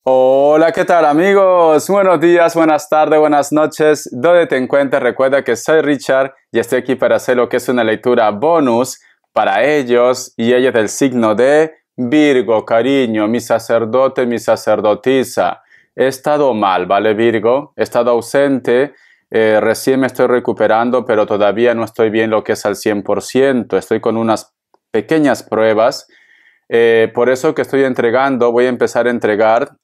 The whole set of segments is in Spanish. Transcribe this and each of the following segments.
Hola, ¿qué tal amigos? Buenos días, buenas tardes, buenas noches. ¿Dónde te encuentras? Recuerda que soy Richard y estoy aquí para hacer lo que es una lectura bonus para ellos y ellas del signo de Virgo, cariño, mi sacerdote, mi sacerdotisa. He estado mal, ¿vale, Virgo? He estado ausente, recién me estoy recuperando, pero todavía no estoy bien lo que es al 100%. Estoy con unas pequeñas pruebas. Por eso que estoy entregando, voy a empezar a entregar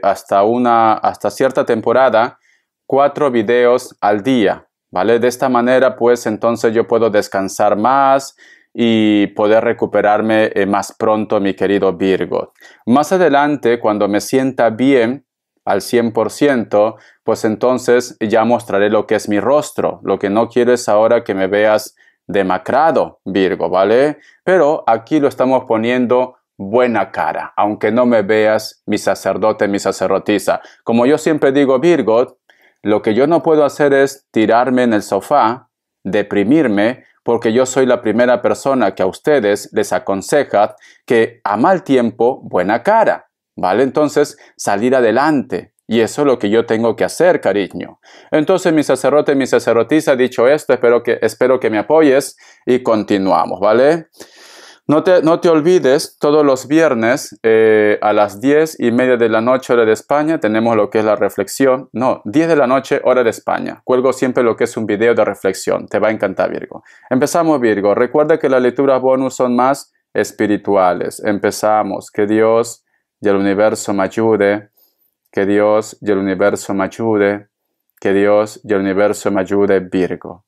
hasta cierta temporada 4 videos al día, ¿vale? De esta manera, pues entonces yo puedo descansar más y poder recuperarme más pronto, mi querido Virgo. Más adelante, cuando me sienta bien al 100%, pues entonces ya mostraré lo que es mi rostro. Lo que no quiero es ahora que me veas demacrado, Virgo, ¿vale? Pero aquí lo estamos poniendo buena cara, aunque no me veas mi sacerdote, mi sacerdotisa. Como yo siempre digo, Virgo, lo que yo no puedo hacer es tirarme en el sofá, deprimirme, porque yo soy la primera persona que a ustedes les aconseja que a mal tiempo, buena cara, ¿vale? Entonces, salir adelante. Y eso es lo que yo tengo que hacer, cariño. Entonces, mi sacerdote, mi sacerdotisa, dicho esto, espero que me apoyes y continuamos, ¿vale? No te olvides, todos los viernes a las 10:30 de la noche, hora de España, tenemos lo que es la reflexión. No, 10 de la noche, hora de España. Cuelgo siempre lo que es un video de reflexión. Te va a encantar, Virgo. Empezamos, Virgo. Recuerda que las lecturas bonus son más espirituales. Empezamos. Que Dios y el universo me ayude. Que Dios y el universo me ayude. Que Dios y el universo me ayude, Virgo.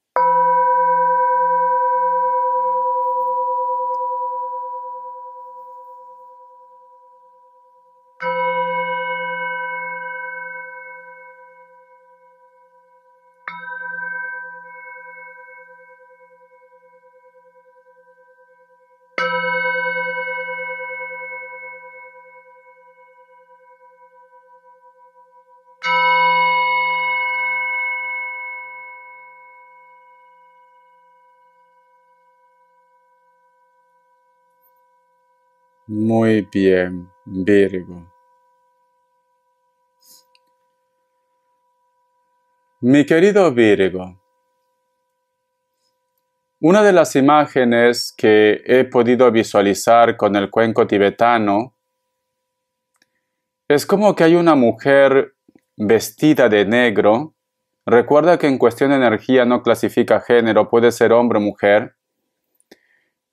Muy bien, Virgo. Mi querido Virgo, una de las imágenes que he podido visualizar con el cuenco tibetano es como que hay una mujer vestida de negro. Recuerda que en cuestión de energía no clasifica género, puede ser hombre o mujer,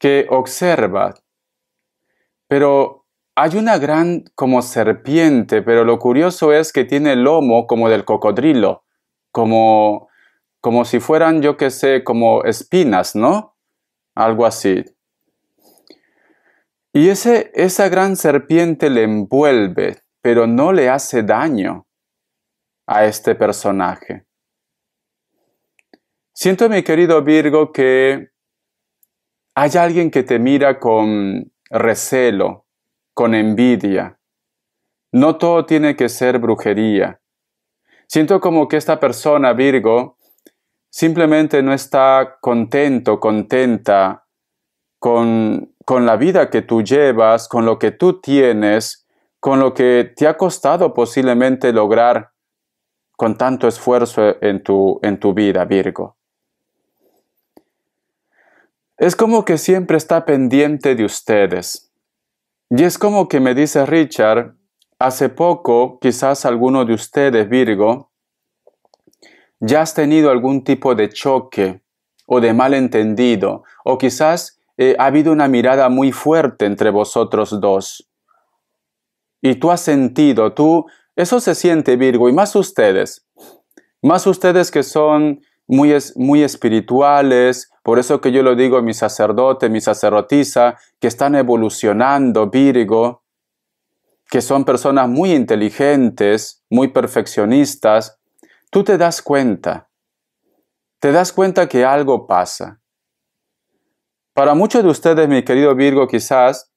que observa. Pero hay una gran como serpiente, pero lo curioso es que tiene el lomo como del cocodrilo, como si fueran, yo qué sé, como espinas, ¿no? Algo así. Y esa gran serpiente le envuelve, pero no le hace daño a este personaje. Siento, mi querido Virgo, que hay alguien que te mira con recelo, con envidia. No todo tiene que ser brujería. Siento como que esta persona, Virgo, simplemente no está contento, contenta con la vida que tú llevas, con lo que tú tienes, con lo que te ha costado posiblemente lograr con tanto esfuerzo en tu vida, Virgo. Es como que siempre está pendiente de ustedes. Y es como que me dice Richard, hace poco, quizás alguno de ustedes, Virgo, ya has tenido algún tipo de choque o de malentendido, o quizás ha habido una mirada muy fuerte entre vosotros dos. Y tú has sentido, eso se siente, Virgo, y más ustedes que son muy espirituales, por eso que yo lo digo, mi sacerdote, mi sacerdotisa, que están evolucionando, Virgo, que son personas muy inteligentes, muy perfeccionistas, tú te das cuenta que algo pasa. Para muchos de ustedes, mi querido Virgo, quizás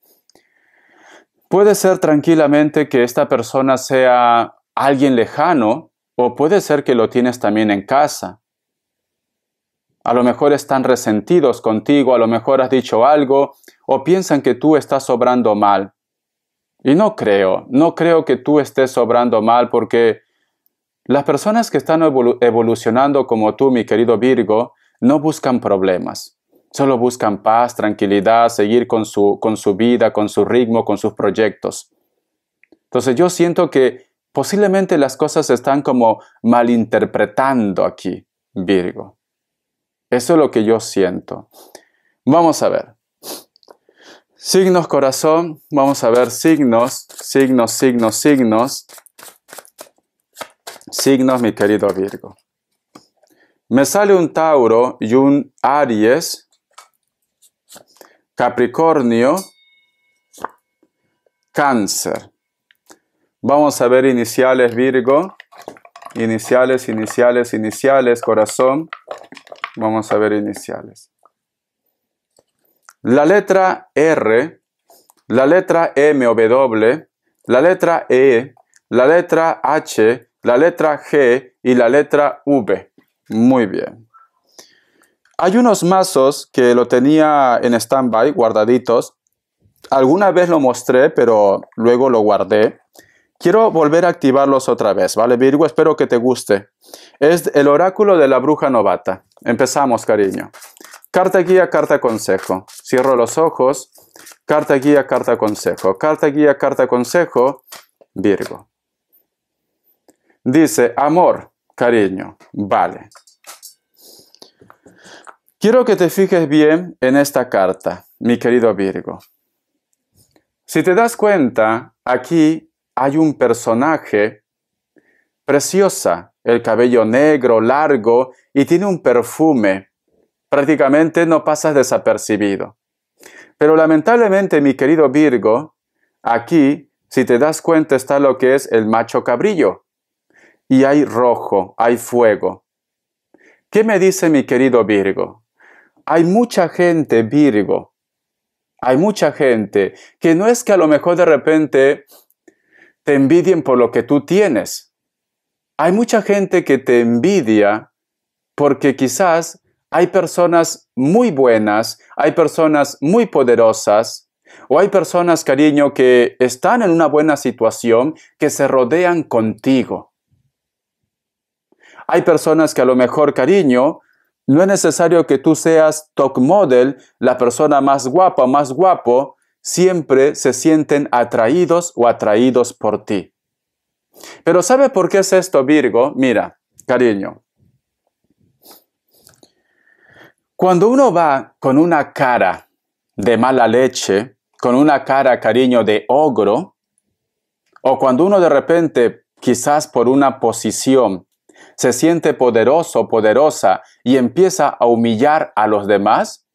puede ser tranquilamente que esta persona sea alguien lejano, o puede ser que lo tienes también en casa. A lo mejor están resentidos contigo, a lo mejor has dicho algo, o piensan que tú estás obrando mal. Y no creo que tú estés obrando mal, porque las personas que están evolucionando como tú, mi querido Virgo, no buscan problemas. Solo buscan paz, tranquilidad, seguir con su vida, con su ritmo, con sus proyectos. Entonces yo siento que posiblemente las cosas se están como malinterpretando aquí, Virgo. Eso es lo que yo siento. Vamos a ver. Signos corazón, vamos a ver signos, mi querido Virgo. Me sale un Tauro y un Aries, Capricornio, Cáncer. Vamos a ver iniciales, Virgo. Iniciales, corazón. Vamos a ver iniciales. La letra R, la letra M o W, la letra E, la letra H, la letra G y la letra V. Muy bien. Hay unos mazos que lo tenía en stand-by, guardaditos. Alguna vez lo mostré, pero luego lo guardé. Quiero volver a activarlos otra vez, ¿vale, Virgo? Espero que te guste. Es el oráculo de la bruja novata. Empezamos, cariño. Carta guía, carta consejo. Cierro los ojos. Carta guía, carta consejo. Carta guía, carta consejo. Virgo. Dice, amor, cariño. Vale. Quiero que te fijes bien en esta carta, mi querido Virgo. Si te das cuenta, aquí hay un personaje preciosa. El cabello negro, largo y tiene un perfume. Prácticamente no pasas desapercibido. Pero lamentablemente, mi querido Virgo, aquí, si te das cuenta, está lo que es el macho cabrillo. Y hay rojo, hay fuego. ¿Qué me dice mi querido Virgo? Hay mucha gente, Virgo. Hay mucha gente que no es que a lo mejor de repente te envidien por lo que tú tienes. Hay mucha gente que te envidia porque quizás hay personas muy buenas, hay personas muy poderosas, o hay personas, cariño, que están en una buena situación, que se rodean contigo. Hay personas que a lo mejor, cariño, no es necesario que tú seas top model, la persona más guapa o más guapo, siempre se sienten atraídos o atraídos por ti. Pero ¿sabe por qué es esto, Virgo? Mira, cariño. Cuando uno va con una cara de mala leche, con una cara, cariño, de ogro, o cuando uno de repente, quizás por una posición, se siente poderoso o poderosa y empieza a humillar a los demás,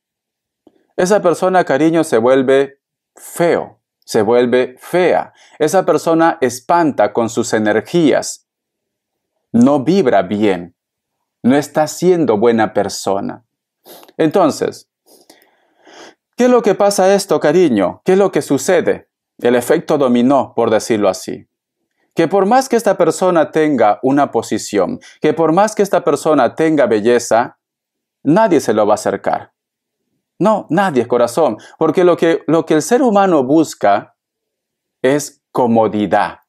esa persona, cariño, se vuelve feo, se vuelve fea. Esa persona espanta con sus energías. No vibra bien. No está siendo buena persona. Entonces, ¿qué es lo que pasa esto, cariño? ¿Qué es lo que sucede? El efecto dominó, por decirlo así. Que por más que esta persona tenga una posición, que por más que esta persona tenga belleza, nadie se lo va a acercar. No, nadie, corazón. Porque lo que el ser humano busca es comodidad.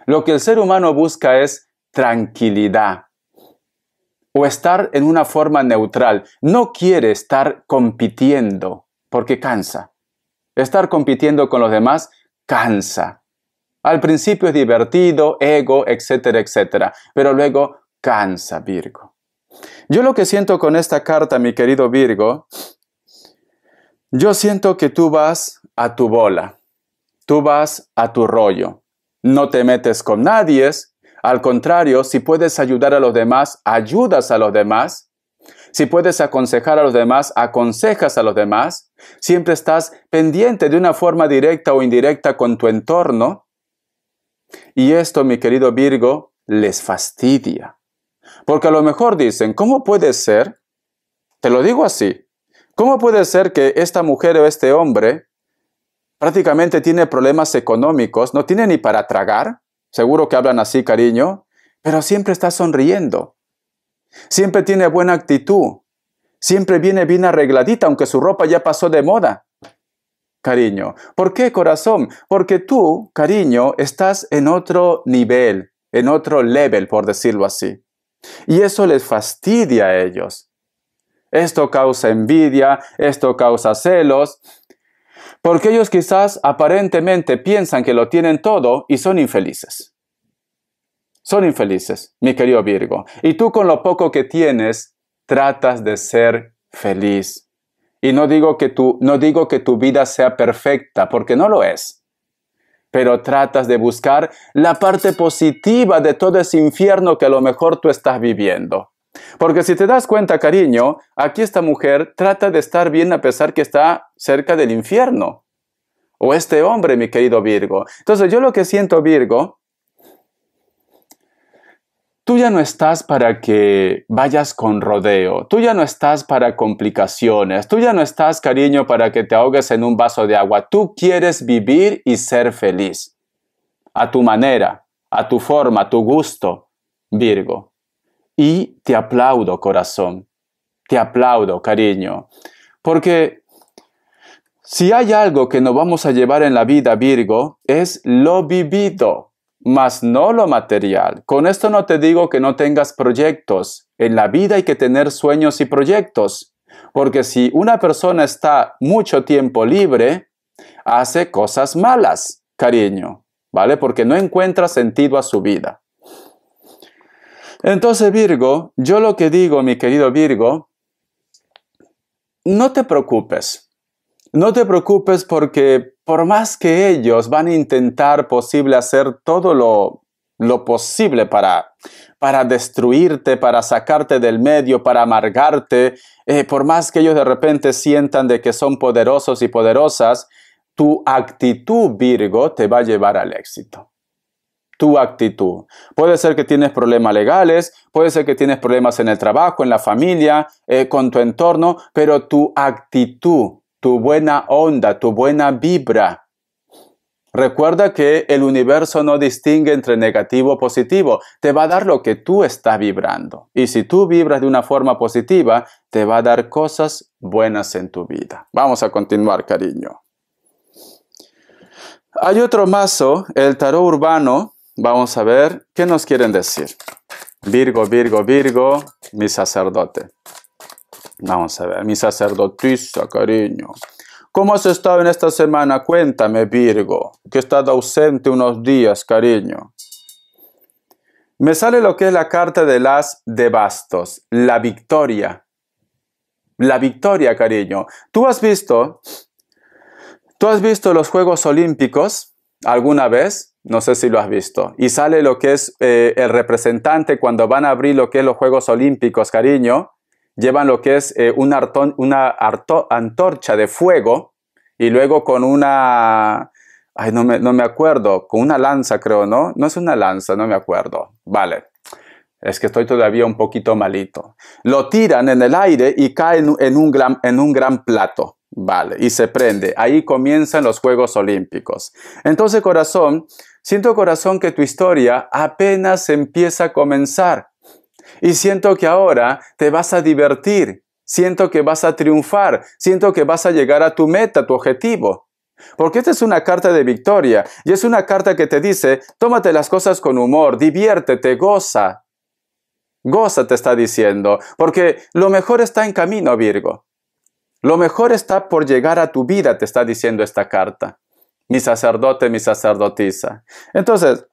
Lo que el ser humano busca es tranquilidad. O estar en una forma neutral. No quiere estar compitiendo, porque cansa. Estar compitiendo con los demás cansa. Al principio es divertido, ego, etcétera, etcétera. Pero luego cansa, Virgo. Yo lo que siento con esta carta, mi querido Virgo, yo siento que tú vas a tu bola. Tú vas a tu rollo. No te metes con nadie. Al contrario, si puedes ayudar a los demás, ayudas a los demás. Si puedes aconsejar a los demás, aconsejas a los demás. Siempre estás pendiente de una forma directa o indirecta con tu entorno. Y esto, mi querido Virgo, les fastidia. Porque a lo mejor dicen, ¿cómo puede ser? Te lo digo así. ¿Cómo puede ser que esta mujer o este hombre prácticamente tiene problemas económicos, no tiene ni para tragar? Seguro que hablan así, cariño, pero siempre está sonriendo. Siempre tiene buena actitud. Siempre viene bien arregladita, aunque su ropa ya pasó de moda. cariño. ¿Por qué, corazón? Porque tú, cariño, estás en otro nivel, en otro level, por decirlo así. Y eso les fastidia a ellos. Esto causa envidia, esto causa celos, porque ellos quizás aparentemente piensan que lo tienen todo y son infelices. Son infelices, mi querido Virgo. Y tú con lo poco que tienes, tratas de ser feliz. Y no digo que tu vida sea perfecta, porque no lo es. Pero tratas de buscar la parte positiva de todo ese infierno que a lo mejor tú estás viviendo. Porque si te das cuenta, cariño, aquí esta mujer trata de estar bien a pesar que está cerca del infierno. O este hombre, mi querido Virgo. Entonces yo lo que siento, Virgo, tú ya no estás para que vayas con rodeo, tú ya no estás para complicaciones, tú ya no estás, cariño, para que te ahogues en un vaso de agua. Tú quieres vivir y ser feliz. A tu manera, a tu forma, a tu gusto, Virgo. Y te aplaudo, corazón. Te aplaudo, cariño. Porque si hay algo que nos vamos a llevar en la vida, Virgo, es lo vivido, mas no lo material. Con esto no te digo que no tengas proyectos. En la vida hay que tener sueños y proyectos. Porque si una persona está mucho tiempo libre, hace cosas malas, cariño, ¿vale? Porque no encuentra sentido a su vida. Entonces, Virgo, yo lo que digo, mi querido Virgo, no te preocupes. No te preocupes porque por más que ellos van a intentar hacer todo lo posible para destruirte, para sacarte del medio, para amargarte, por más que ellos de repente sientan de que son poderosos y poderosas, tu actitud, Virgo, te va a llevar al éxito. Tu actitud. Puede ser que tienes problemas legales, puede ser que tienes problemas en el trabajo, en la familia, con tu entorno, pero tu actitud, tu buena onda, tu buena vibra. Recuerda que el universo no distingue entre negativo o positivo. Te va a dar lo que tú estás vibrando. Y si tú vibras de una forma positiva, te va a dar cosas buenas en tu vida. Vamos a continuar, cariño. Hay otro mazo, el tarot urbano. Vamos a ver qué nos quieren decir. Virgo, Virgo, Virgo, mi sacerdote. Vamos a ver, mi sacerdotisa, cariño. ¿Cómo has estado en esta semana? Cuéntame, Virgo, que he estado ausente unos días, cariño. Me sale lo que es la carta del as de bastos, la victoria. La victoria, cariño. ¿Tú has visto los Juegos Olímpicos alguna vez? No sé si lo has visto. Y sale lo que es el representante cuando van a abrir lo que es los Juegos Olímpicos, cariño. Llevan lo que es una antorcha de fuego y luego con una... Ay, no me acuerdo. Con una lanza, creo, ¿no? No es una lanza, no me acuerdo. Vale. Es que estoy todavía un poquito malito. Lo tiran en el aire y cae en un gran plato. Vale, y se prende. Ahí comienzan los Juegos Olímpicos. Entonces, corazón, siento, corazón, que tu historia apenas empieza a comenzar. Y siento que ahora te vas a divertir. Siento que vas a triunfar. Siento que vas a llegar a tu meta, a tu objetivo. Porque esta es una carta de victoria. Y es una carta que te dice, tómate las cosas con humor, diviértete, goza. Goza, te está diciendo. Porque lo mejor está en camino, Virgo. Lo mejor está por llegar a tu vida, te está diciendo esta carta. Mi sacerdote, mi sacerdotisa. Entonces,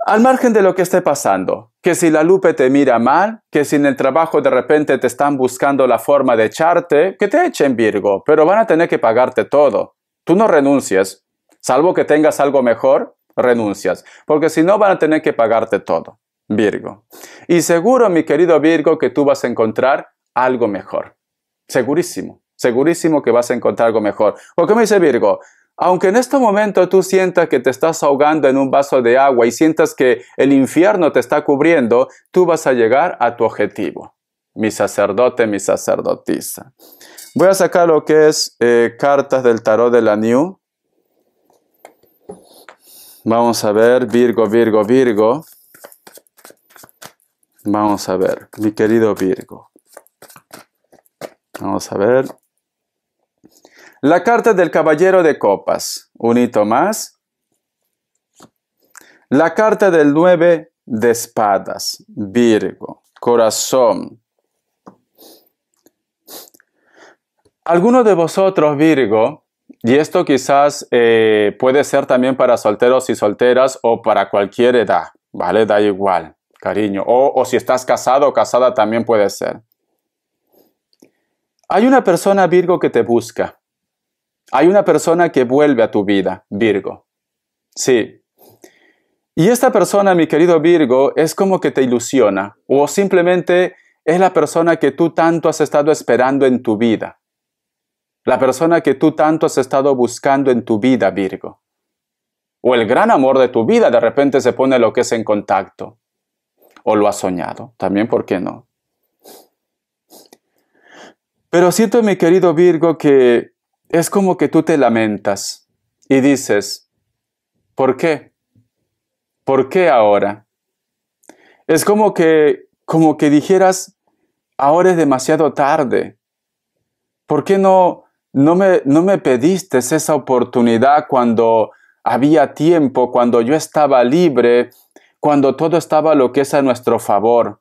al margen de lo que esté pasando, que si la Lupe te mira mal, que si en el trabajo de repente te están buscando la forma de echarte, que te echen, Virgo, pero van a tener que pagarte todo. Tú no renuncies, salvo que tengas algo mejor, renuncias, porque si no van a tener que pagarte todo, Virgo. Y seguro, mi querido Virgo, que tú vas a encontrar algo mejor. Segurísimo, segurísimo que vas a encontrar algo mejor. Porque me dice Virgo, aunque en este momento tú sientas que te estás ahogando en un vaso de agua y sientas que el infierno te está cubriendo, tú vas a llegar a tu objetivo. Mi sacerdote, mi sacerdotisa. Voy a sacar lo que es cartas del tarot de la New. Vamos a ver, Virgo, Virgo, Virgo. Vamos a ver, mi querido Virgo. Vamos a ver. La carta del caballero de copas, un hito más. La carta del 9 de espadas, Virgo, corazón. Algunos de vosotros, Virgo, y esto quizás puede ser también para solteros y solteras o para cualquier edad, ¿vale? Da igual, cariño. O si estás casado o casada también puede ser. Hay una persona, Virgo, que te busca. Hay una persona que vuelve a tu vida, Virgo. Sí. Y esta persona, mi querido Virgo, es como que te ilusiona o simplemente es la persona que tú tanto has estado esperando en tu vida. La persona que tú tanto has estado buscando en tu vida, Virgo. O el gran amor de tu vida de repente se pone lo que es en contacto. O lo has soñado. También, ¿por qué no? Pero siento, mi querido Virgo, que es como que tú te lamentas y dices, ¿por qué? ¿Por qué ahora? Es como que dijeras, ahora es demasiado tarde. ¿Por qué no me pediste esa oportunidad cuando había tiempo, cuando yo estaba libre, cuando todo estaba lo que es a nuestro favor?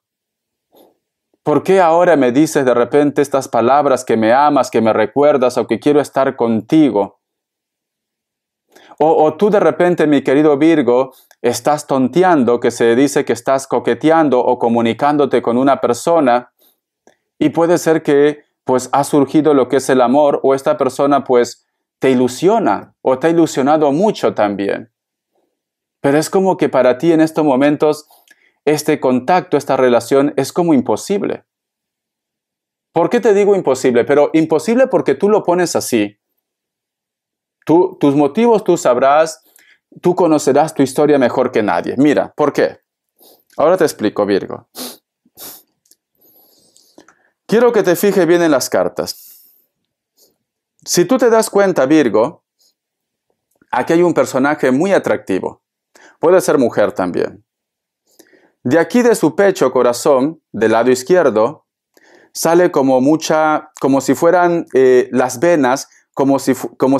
¿Por qué ahora me dices de repente estas palabras que me amas, que me recuerdas o que quiero estar contigo? O tú de repente, mi querido Virgo, estás tonteando, que se dice que estás coqueteando o comunicándote con una persona y puede ser que pues ha surgido lo que es el amor o esta persona pues te ilusiona o te ha ilusionado mucho también. Pero es como que para ti en estos momentos este contacto, esta relación es como imposible. ¿Por qué te digo imposible? Pero imposible porque tú lo pones así. Tus motivos tú sabrás, tú conocerás tu historia mejor que nadie. Mira, ¿por qué? Ahora te explico, Virgo. Quiero que te fijes bien en las cartas. Si tú te das cuenta, Virgo, aquí hay un personaje muy atractivo. Puede ser mujer también. De aquí de su pecho, corazón, del lado izquierdo, sale como si fueran las venas, como si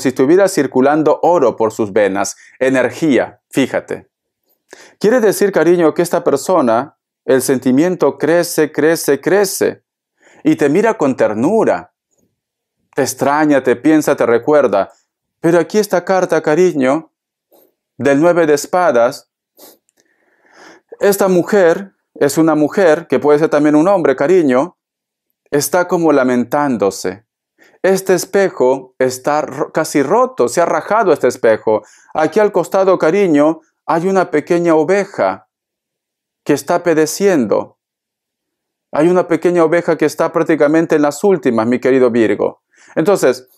estuviera circulando oro por sus venas, energía, fíjate. Quiere decir, cariño, que esta persona, el sentimiento crece, crece, crece, y te mira con ternura, te extraña, te piensa, te recuerda. Pero aquí esta carta, cariño, del 9 de espadas, esta mujer es una mujer, que puede ser también un hombre, cariño, está como lamentándose. Este espejo está casi roto, se ha rajado este espejo. Aquí al costado, cariño, hay una pequeña oveja que está pedeciendo. Hay una pequeña oveja que está prácticamente en las últimas, mi querido Virgo. Entonces,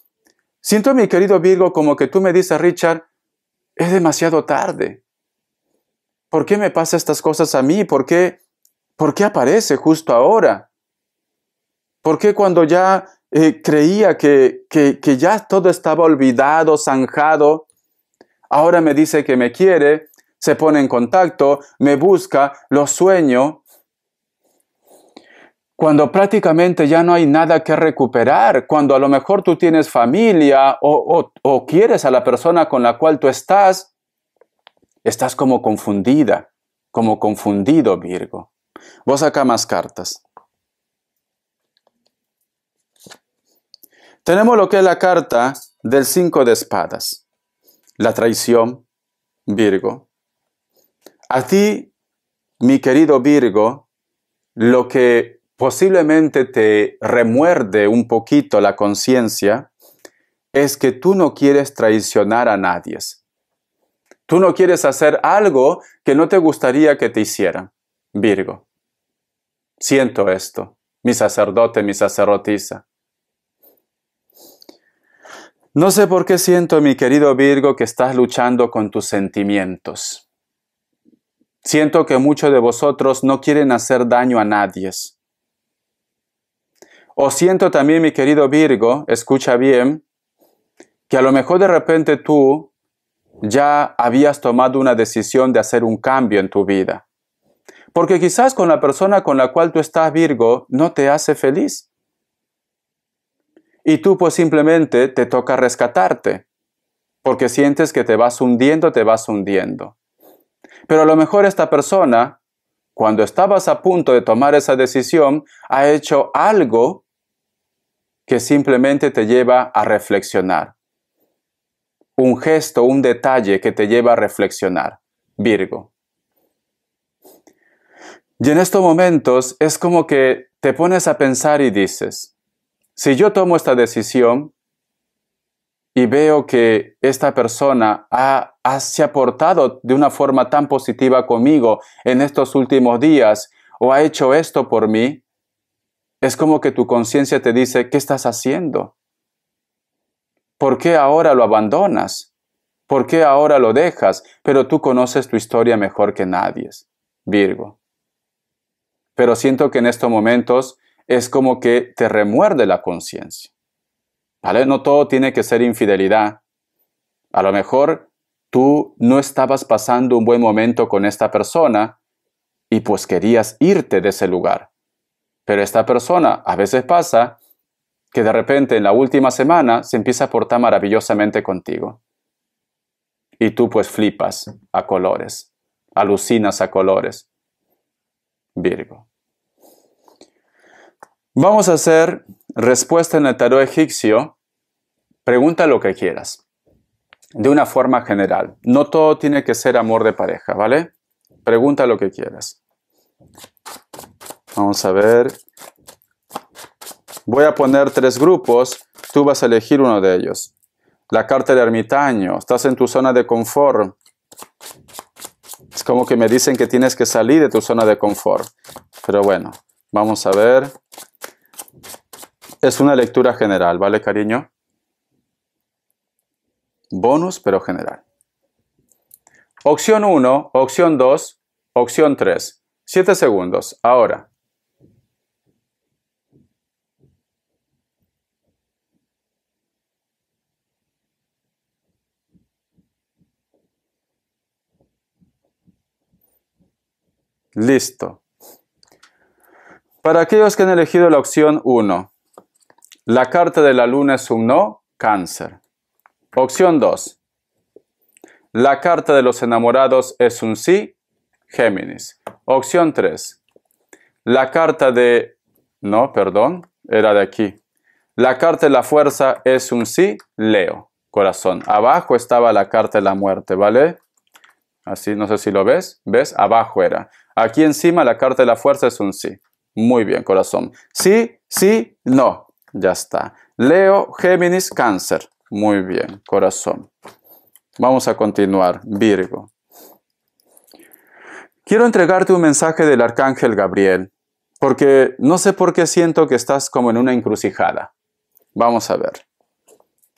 siento, mi querido Virgo, como que tú me dices, Richard, es demasiado tarde. ¿Por qué me pasan estas cosas a mí? ¿Por qué aparece justo ahora? ¿Por qué cuando ya creía que ya todo estaba olvidado, zanjado, ahora me dice que me quiere, se pone en contacto, me busca, lo sueño, cuando prácticamente ya no hay nada que recuperar, cuando a lo mejor tú tienes familia o quieres a la persona con la cual tú estás como confundida, como confundido, Virgo. Vos acá más cartas. Tenemos lo que es la carta del 5 de espadas. La traición, Virgo. A ti, mi querido Virgo, lo que posiblemente te remuerde un poquito la conciencia es que tú no quieres traicionar a nadie. Tú no quieres hacer algo que no te gustaría que te hicieran, Virgo. Siento esto, mi sacerdote, mi sacerdotisa. No sé por qué siento, mi querido Virgo, que estás luchando con tus sentimientos. Siento que muchos de vosotros no quieren hacer daño a nadie. O siento también, mi querido Virgo, escucha bien, que a lo mejor de repente tú ya habías tomado una decisión de hacer un cambio en tu vida. Porque quizás con la persona con la cual tú estás, Virgo, no te hace feliz. y tú pues simplemente te toca rescatarte, porque sientes que te vas hundiendo, te vas hundiendo. Pero a lo mejor esta persona, cuando estabas a punto de tomar esa decisión, ha hecho algo que simplemente te lleva a reflexionar. Un gesto, un detalle que te lleva a reflexionar. Virgo. Y en estos momentos es como que te pones a pensar y dices, si yo tomo esta decisión y veo que esta persona se ha portado de una forma tan positiva conmigo en estos últimos días o ha hecho esto por mí, es como que tu conciencia te dice, ¿qué estás haciendo? ¿Por qué ahora lo abandonas? ¿Por qué ahora lo dejas? Pero tú conoces tu historia mejor que nadie, Virgo. Pero siento que en estos momentos es como que te remuerde la conciencia. ¿Vale? No todo tiene que ser infidelidad. A lo mejor tú no estabas pasando un buen momento con esta persona y pues querías irte de ese lugar. Pero esta persona a veces pasa que de repente en la última semana se empieza a portar maravillosamente contigo. Y tú pues flipas a colores, alucinas a colores. Virgo. Vamos a hacer respuesta en el tarot egipcio. Pregunta lo que quieras. De una forma general. No todo tiene que ser amor de pareja, ¿vale? Pregunta lo que quieras. Vamos a ver. Voy a poner 3 grupos. Tú vas a elegir uno de ellos. La carta del ermitaño. Estás en tu zona de confort. Es como que me dicen que tienes que salir de tu zona de confort. Pero bueno, vamos a ver. Es una lectura general, ¿vale, cariño? Bonus, pero general. Opción 1, opción 2, opción 3. 7 segundos. Ahora. Listo. Para aquellos que han elegido la opción 1, la carta de la luna es un no, Cáncer. Opción 2. La carta de los enamorados es un sí, Géminis. Opción 3. La carta de... No, perdón, era de aquí. La carta de la fuerza es un sí, Leo. Corazón. Abajo estaba la carta de la muerte, ¿vale? Así, no sé si lo ves. ¿Ves? Abajo era. Aquí encima la carta de la fuerza es un sí. Muy bien, corazón. Sí, sí, no. Ya está. Leo, Géminis, Cáncer. Muy bien, corazón. Vamos a continuar. Virgo. Quiero entregarte un mensaje del Arcángel Gabriel, porque no sé por qué siento que estás como en una encrucijada. Vamos a ver.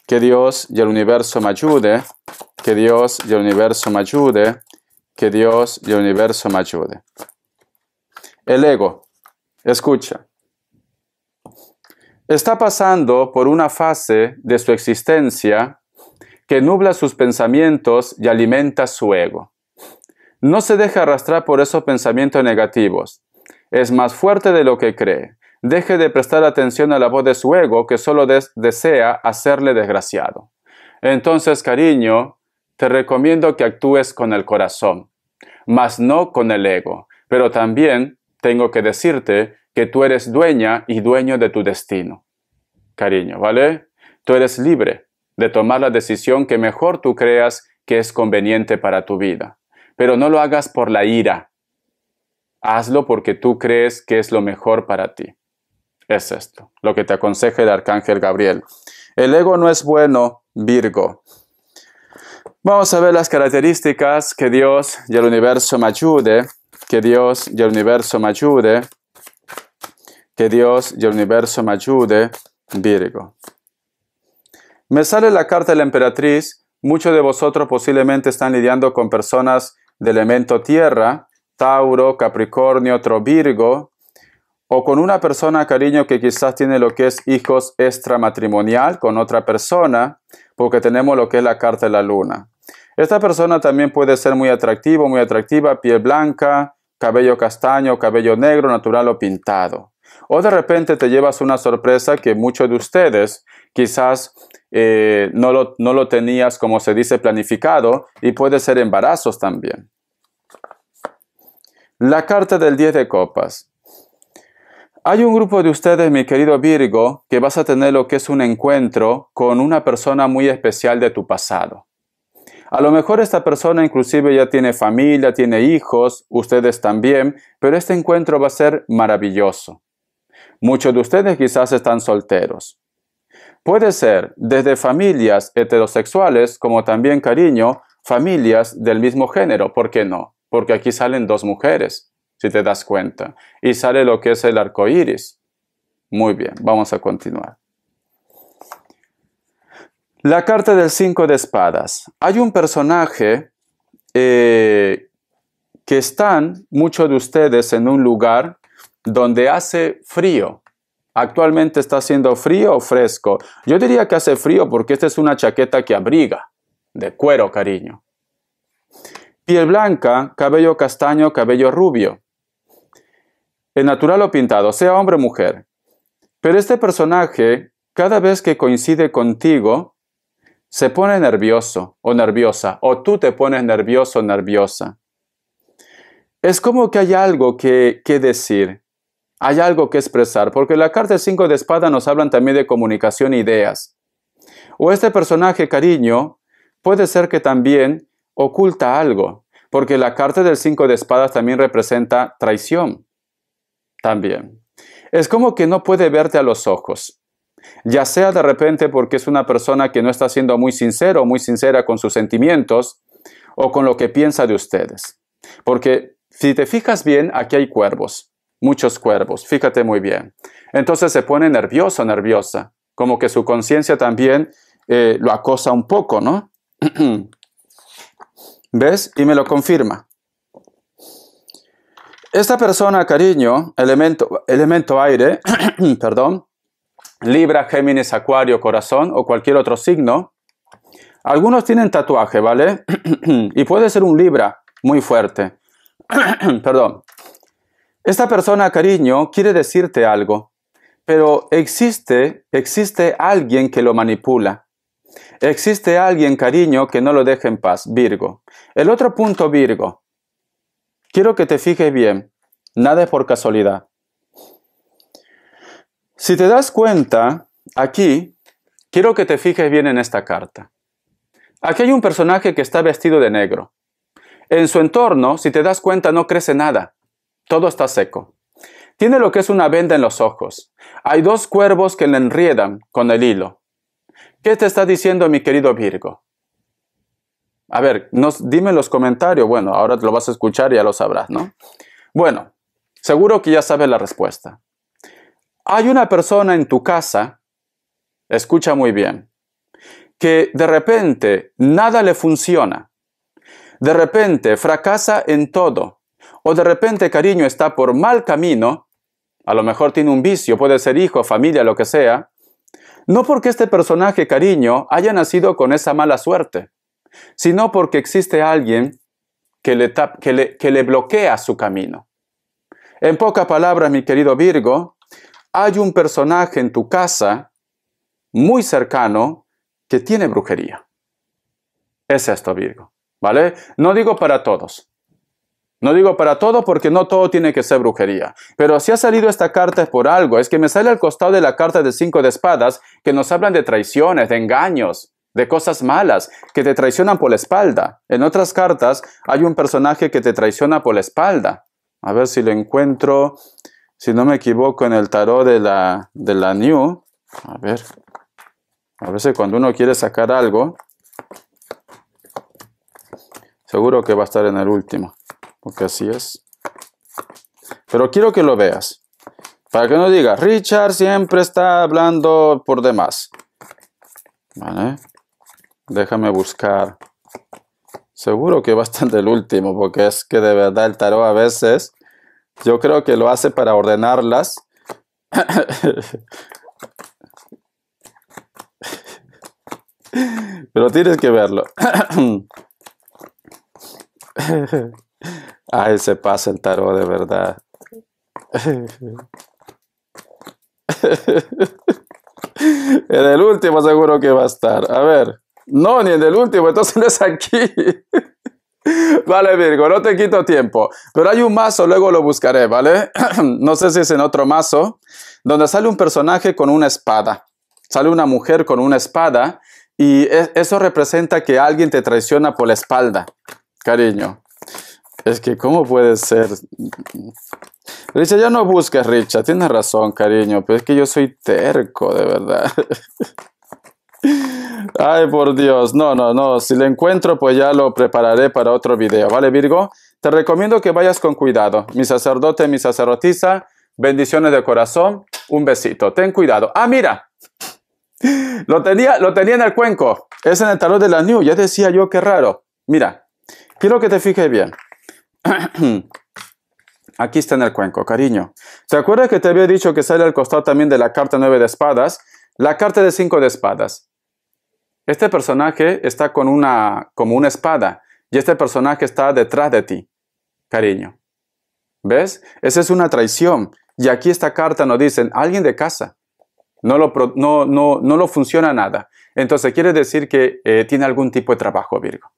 Que Dios y el universo me ayude. Que Dios y el universo me ayude. Que Dios y el universo me ayude. El ego. Escucha. Está pasando por una fase de su existencia que nubla sus pensamientos y alimenta su ego. No se deja arrastrar por esos pensamientos negativos. Es más fuerte de lo que cree. Deje de prestar atención a la voz de su ego que solo desea hacerle desgraciado. Entonces, cariño, te recomiendo que actúes con el corazón, mas no con el ego. Pero también tengo que decirte que tú eres dueña y dueño de tu destino. Cariño, ¿vale? Tú eres libre de tomar la decisión que mejor tú creas que es conveniente para tu vida. Pero no lo hagas por la ira. Hazlo porque tú crees que es lo mejor para ti. Es esto, lo que te aconseja el Arcángel Gabriel. El ego no es bueno, Virgo. Vamos a ver las características. Que Dios y el universo me ayude. Que Dios y el universo me ayude. Que Dios y el universo me ayude, Virgo. Me sale la carta de la emperatriz. Muchos de vosotros posiblemente están lidiando con personas de elemento tierra, Tauro, Capricornio, otro Virgo, o con una persona, cariño, que quizás tiene lo que es hijos extramatrimonial con otra persona, porque tenemos lo que es la carta de la luna. Esta persona también puede ser muy atractivo, muy atractiva, piel blanca, cabello castaño, cabello negro, natural o pintado. O de repente te llevas una sorpresa que muchos de ustedes quizás no lo tenías, como se dice, planificado, y puede ser embarazos también. La carta del 10 de copas. Hay un grupo de ustedes, mi querido Virgo, que vas a tener lo que es un encuentro con una persona muy especial de tu pasado. A lo mejor esta persona inclusive ya tiene familia, tiene hijos, ustedes también, pero este encuentro va a ser maravilloso. Muchos de ustedes quizás están solteros. Puede ser desde familias heterosexuales como también, cariño, familias del mismo género. ¿Por qué no? Porque aquí salen dos mujeres, si te das cuenta, y sale lo que es el arco iris. Muy bien, vamos a continuar. La carta del 5 de espadas. Hay un personaje que están muchos de ustedes en un lugar donde hace frío. Actualmente está haciendo frío o fresco. Yo diría que hace frío porque esta es una chaqueta que abriga, de cuero, cariño. Piel blanca, cabello castaño, cabello rubio. El natural o pintado, sea hombre o mujer. Pero este personaje, cada vez que coincide contigo, se pone nervioso o nerviosa, o tú te pones nervioso o nerviosa. Es como que hay algo que decir, hay algo que expresar, porque la carta del 5 de espada nos hablan también de comunicación e ideas. O este personaje, cariño, puede ser que también oculta algo, porque la carta del 5 de espadas también representa traición. También. Es como que no puede verte a los ojos. Ya sea de repente porque es una persona que no está siendo muy sincero o muy sincera con sus sentimientos o con lo que piensa de ustedes. Porque si te fijas bien, aquí hay cuervos, muchos cuervos, fíjate muy bien. Entonces se pone nervioso, nerviosa, como que su conciencia también lo acosa un poco, ¿no? ¿Ves? Y me lo confirma. Esta persona, cariño, elemento aire, perdón, Libra, Géminis, Acuario, Corazón o cualquier otro signo. Algunos tienen tatuaje, ¿vale? Y puede ser un Libra muy fuerte. Perdón. Esta persona, cariño, quiere decirte algo, pero existe alguien que lo manipula. Existe alguien, cariño, que no lo deja en paz, Virgo. El otro punto, Virgo. Quiero que te fijes bien. Nada es por casualidad. Si te das cuenta, aquí, quiero que te fijes bien en esta carta. Aquí hay un personaje que está vestido de negro. En su entorno, si te das cuenta, no crece nada. Todo está seco. Tiene lo que es una venda en los ojos. Hay dos cuervos que le enriedan con el hilo. ¿Qué te está diciendo mi querido Virgo? A ver, dime en los comentarios. Bueno, ahora lo vas a escuchar y ya lo sabrás, ¿no? Bueno, seguro que ya sabes la respuesta. Hay una persona en tu casa, escucha muy bien, que de repente nada le funciona. De repente fracasa en todo. O de repente, cariño, está por mal camino. A lo mejor tiene un vicio, puede ser hijo, familia, lo que sea. No porque este personaje, cariño, haya nacido con esa mala suerte, sino porque existe alguien que le bloquea su camino. En pocas palabras, mi querido Virgo, hay un personaje en tu casa muy cercano que tiene brujería. Es esto, Virgo, ¿vale? No digo para todos. No digo para todo porque no todo tiene que ser brujería. Pero si ha salido esta carta es por algo. Es que me sale al costado de la carta del 5 de espadas que nos hablan de traiciones, de engaños, de cosas malas, que te traicionan por la espalda. En otras cartas hay un personaje que te traiciona por la espalda. A ver si lo encuentro, si no me equivoco, en el tarot de la New. A veces cuando uno quiere sacar algo, seguro que va a estar en el último. Porque así es. Pero quiero que lo veas. Para que no digas, Richard siempre está hablando por demás. ¿Vale? Déjame buscar. Seguro que va a estar en el último. Porque es que de verdad el tarot a veces, yo creo que lo hace para ordenarlas. Pero tienes que verlo. Ay, se pasa el tarot de verdad. En el último seguro que va a estar. A ver. No, ni en el último, entonces no es aquí. Vale, Virgo, no te quito tiempo. Pero hay un mazo, luego lo buscaré, ¿vale? No sé si es en otro mazo, donde sale un personaje con una espada. Sale una mujer con una espada y eso representa que alguien te traiciona por la espalda, cariño. Es que, ¿cómo puede ser? Richard, ya no busques, Richard. Tienes razón, cariño, pero es que yo soy terco, de verdad. Ay, por Dios. No. Si lo encuentro, pues ya lo prepararé para otro video. ¿Vale, Virgo? Te recomiendo que vayas con cuidado. Mi sacerdote, mi sacerdotisa, bendiciones de corazón. Un besito. Ten cuidado. Ah, mira. Lo tenía en el cuenco. Es en el tarot de la New. Ya decía yo, qué raro. Mira. Quiero que te fijes bien. Aquí está en el cuenco, cariño. ¿Se acuerda que te había dicho que sale al costado también de la carta 9 de espadas? La carta de 5 de espadas. Este personaje está como una espada. Y este personaje está detrás de ti, cariño. ¿Ves? Esa es una traición. Y aquí esta carta nos dice, alguien de casa. No lo funciona nada. Entonces quiere decir que tiene algún tipo de trabajo, Virgo.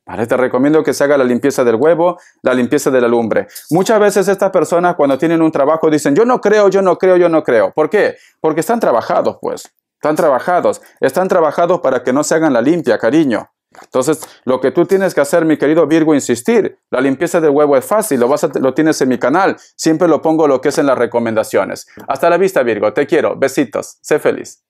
Vale, te recomiendo que se haga la limpieza del huevo, la limpieza de la lumbre. Muchas veces estas personas cuando tienen un trabajo dicen, yo no creo. ¿Por qué? Porque están trabajados, pues. Están trabajados para que no se hagan la limpia, cariño. Entonces, lo que tú tienes que hacer, mi querido Virgo, insistir. La limpieza del huevo es fácil, lo tienes en mi canal. Siempre lo pongo lo que es en las recomendaciones. Hasta la vista, Virgo. Te quiero. Besitos. Sé feliz.